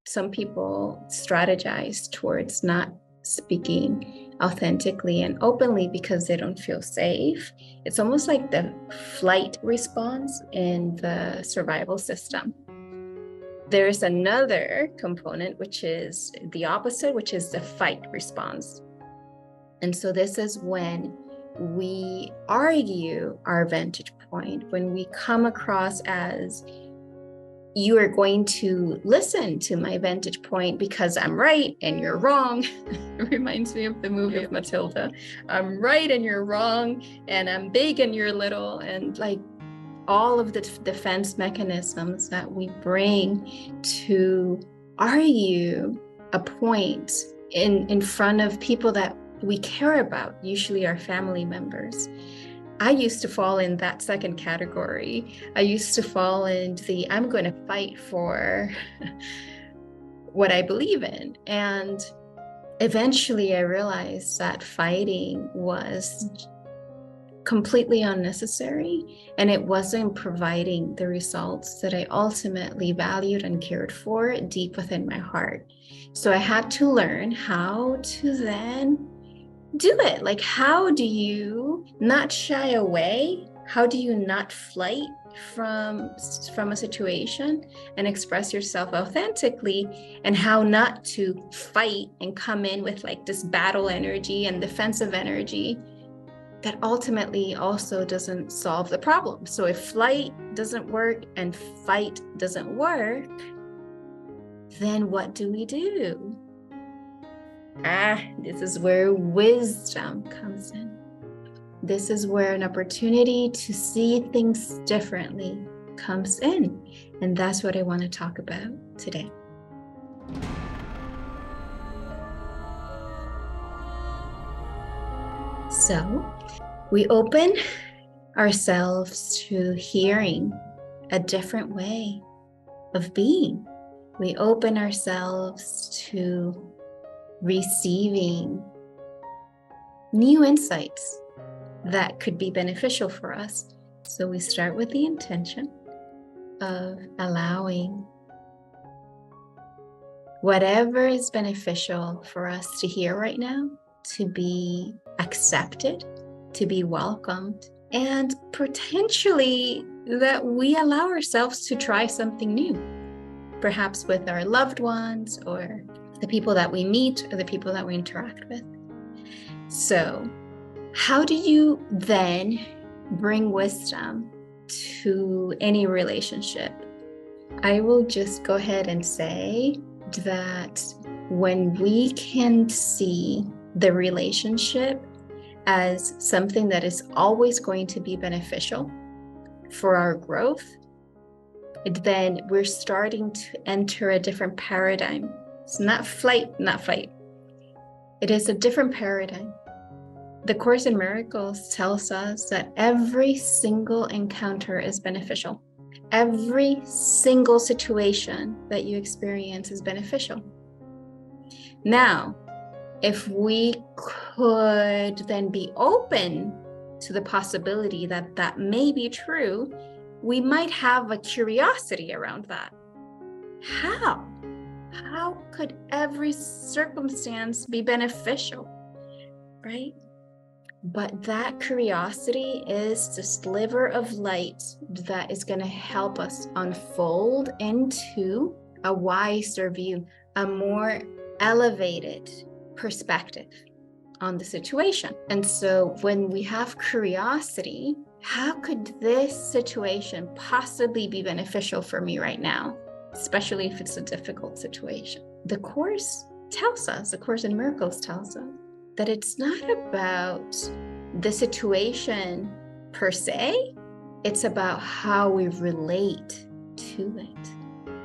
some people strategize towards not speaking authentically and openly because they don't feel safe. It's almost like the flight response in the survival system. There's another component, which is the opposite, which is the fight response. And so this is when we argue our vantage point, when we come across as, you are going to listen to my vantage point because I'm right and you're wrong. It reminds me of the movie of Matilda. I'm right and you're wrong, and I'm big and you're little, and like all of the defense mechanisms that we bring to argue a point in front of people that we care about, usually our family members. I used to fall in that second category. I used to fall into the, I'm going to fight for what I believe in. And eventually I realized that fighting was completely unnecessary, and it wasn't providing the results that I ultimately valued and cared for deep within my heart. So I had to learn how to then do it. Like, how do you not shy away? How do you not flight from a situation and express yourself authentically, and how not to fight and come in with like this battle energy and defensive energy that ultimately also doesn't solve the problem. So if flight doesn't work and fight doesn't work, then what do we do? This is where wisdom comes in. This is where an opportunity to see things differently comes in. And that's what I want to talk about today. So we open ourselves to hearing a different way of being. We open ourselves to receiving new insights that could be beneficial for us. So we start with the intention of allowing whatever is beneficial for us to hear right now to be accepted, to be welcomed, and potentially that we allow ourselves to try something new, perhaps with our loved ones or the people that we meet or the people that we interact with. So how do you then bring wisdom to any relationship? I will just go ahead and say that when we can see the relationship as something that is always going to be beneficial for our growth, then we're starting to enter a different paradigm. It's not flight. It is a different paradigm. The Course in Miracles tells us that every single encounter is beneficial. Every single situation that you experience is beneficial. Now, if we could then be open to the possibility that that may be true, we might have a curiosity around that. How? How could every circumstance be beneficial, right? But that curiosity is the sliver of light that is going to help us unfold into a wiser view, a more elevated perspective on the situation. And so when we have curiosity, how could this situation possibly be beneficial for me right now, especially if it's a difficult situation? The Course tells us, the Course in Miracles tells us, that it's not about the situation per se, it's about how we relate to it.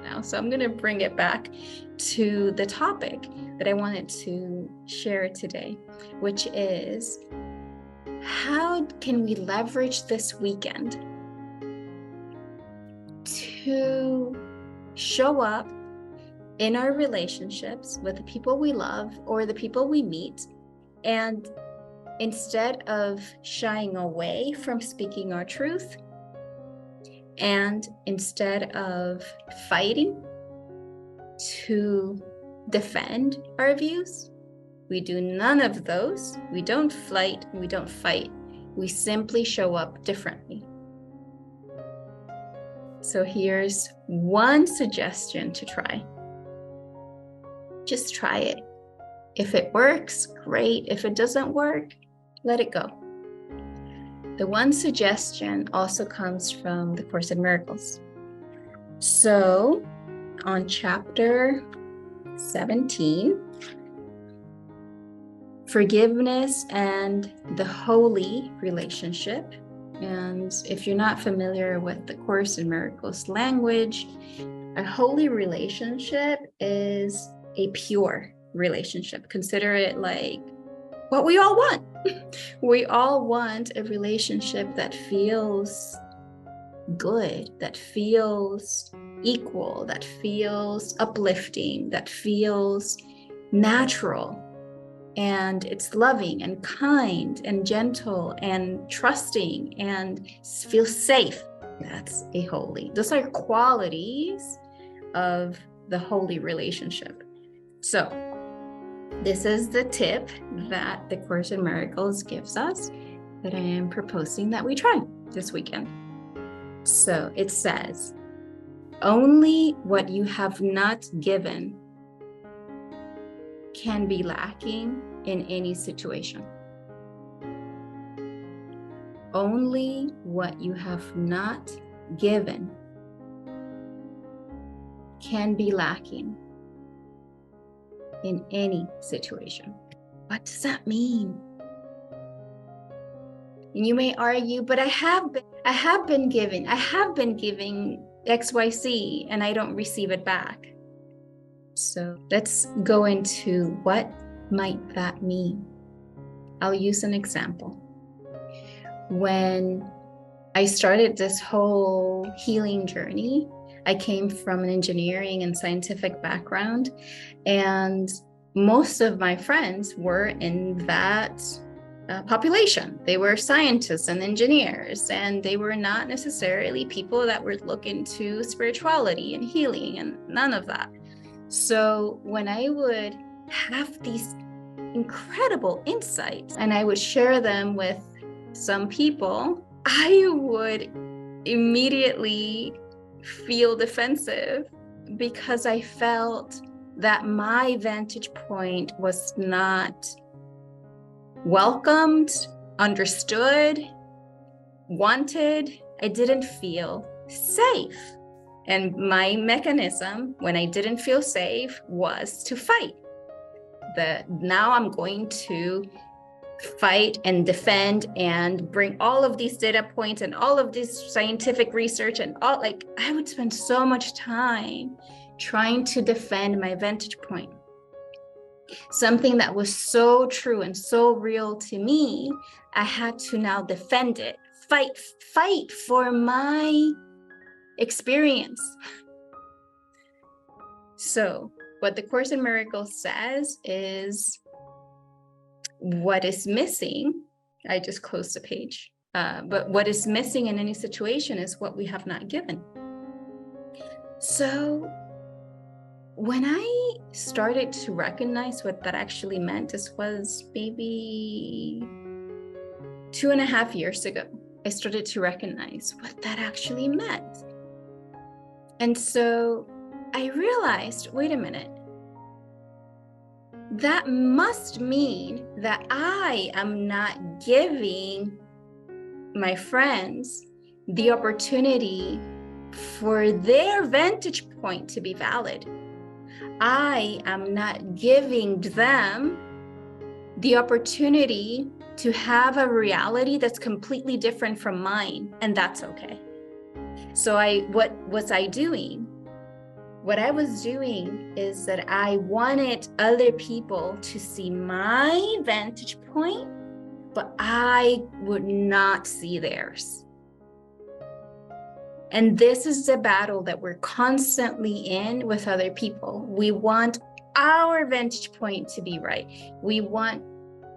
Now, so I'm going to bring it back to the topic that I wanted to share today, which is, how can we leverage this weekend to show up in our relationships with the people we love or the people we meet, and instead of shying away from speaking our truth, and instead of fighting, to defend our views. We do none of those. We don't flight, we don't fight. We simply show up differently. So here's one suggestion to try. Just try it. If it works, great. If it doesn't work, let it go. The one suggestion also comes from the Course in Miracles. So on chapter 17, forgiveness and the holy relationship. And if you're not familiar with the Course in Miracles language, a holy relationship is a pure relationship. Consider it like what we all want. We all want a relationship that feels good, that feels equal, that feels uplifting, that feels natural. And it's loving and kind and gentle and trusting and feels safe. That's a holy. Those are qualities of the holy relationship. So this is the tip that the Course in Miracles gives us that I am proposing that we try this weekend. So it says, only what you have not given can be lacking in any situation. Only what you have not given can be lacking in any situation. What does that mean? And you may argue, but I have been giving XYZ and I don't receive it back. So let's go into what might that mean. I'll use an example. When I started this whole healing journey, I came from an engineering and scientific background, and most of my friends were in that population. They were scientists and engineers, and they were not necessarily people that were looking to spirituality and healing and none of that. So when I would have these incredible insights and I would share them with some people, I would immediately feel defensive because I felt that my vantage point was not welcomed, understood, wanted. I didn't feel safe. And my mechanism when I didn't feel safe was to fight. Now I'm going to fight and defend and bring all of these data points and all of this scientific research and all, like, I would spend so much time trying to defend my vantage point. Something that was so true and so real to me, I had to now defend it, fight for my experience. So what the Course in Miracles says is, what is missing, I just closed the page, but what is missing in any situation is what we have not given. So when I started to recognize what that actually meant, this was maybe 2.5 years ago, I started to recognize what that actually meant. And so I realized, wait a minute, that must mean that I am not giving my friends the opportunity for their vantage point to be valid. I am not giving them the opportunity to have a reality that's completely different from mine, and that's okay. So what was I doing? What I was doing is that I wanted other people to see my vantage point, but I would not see theirs. And this is the battle that we're constantly in with other people. We want our vantage point to be right. We want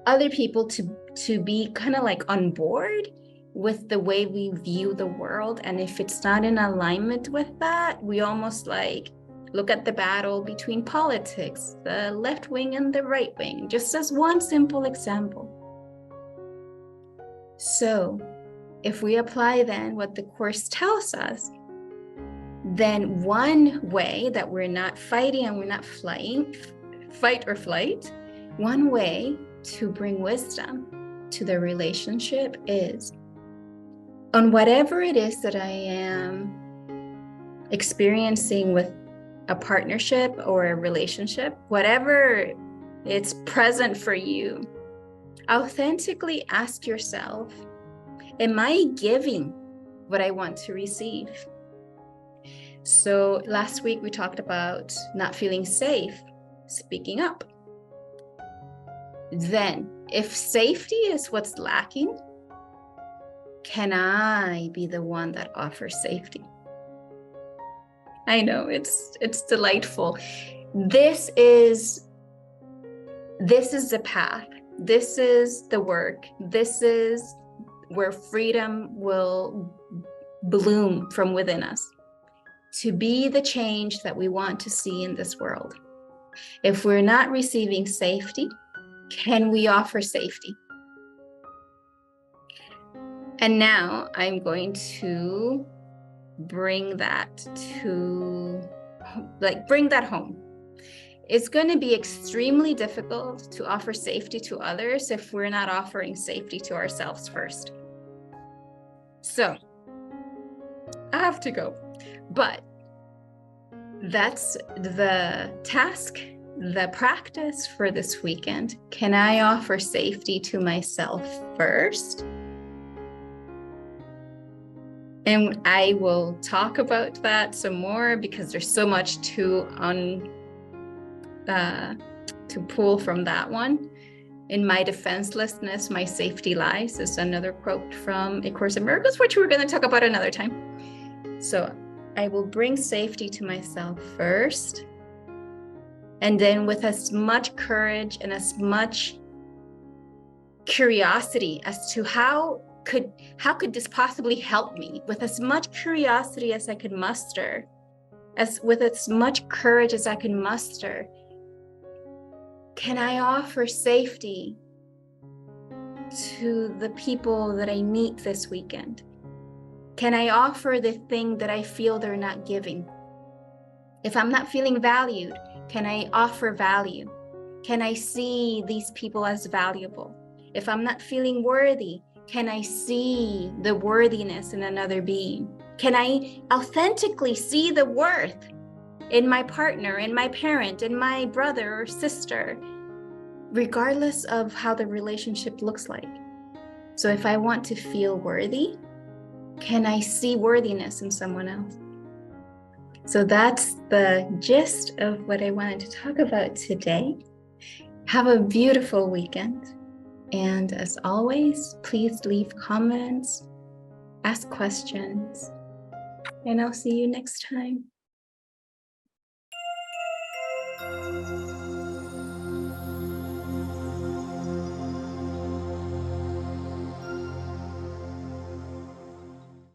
other people to be kind of like on board with the way we view the world. And if it's not in alignment with that, we almost like Look at the battle between politics, the left wing and the right wing, just as one simple example. So if we apply then what the Course tells us, then one way that we're not fighting and we're not fight or flight, one way to bring wisdom to the relationship is on whatever it is that I am experiencing with a partnership or a relationship, whatever it's present for you, authentically ask yourself, am I giving what I want to receive? So last week we talked about not feeling safe, speaking up. Then, if safety is what's lacking, can I be the one that offers safety? I know it's delightful. This is the path. This is the work. This is where freedom will bloom from within us to be the change that we want to see in this world. If we're not receiving safety, can we offer safety? And now I'm going to bring that home. It's going to be extremely difficult to offer safety to others if we're not offering safety to ourselves first. So I have to go, but that's the task, the practice for this weekend. Can I offer safety to myself first? And I will talk about that some more because there's so much to pull from that one. In my defenselessness, my safety lies is another quote from A Course in Miracles, which we're going to talk about another time. So I will bring safety to myself first. And then with as much courage and as much curiosity as to how could this possibly help me, with as much curiosity as I could muster, with as much courage as I can muster, can I offer safety to the people that I meet this weekend? Can I offer the thing that I feel they're not giving? If I'm not feeling valued, can I offer value? Can I see these people as valuable? If I'm not feeling worthy, can I see the worthiness in another being? Can I authentically see the worth in my partner, in my parent, in my brother or sister, regardless of how the relationship looks like? So if I want to feel worthy, can I see worthiness in someone else? So that's the gist of what I wanted to talk about today. Have a beautiful weekend. And as always, please leave comments, ask questions, and I'll see you next time.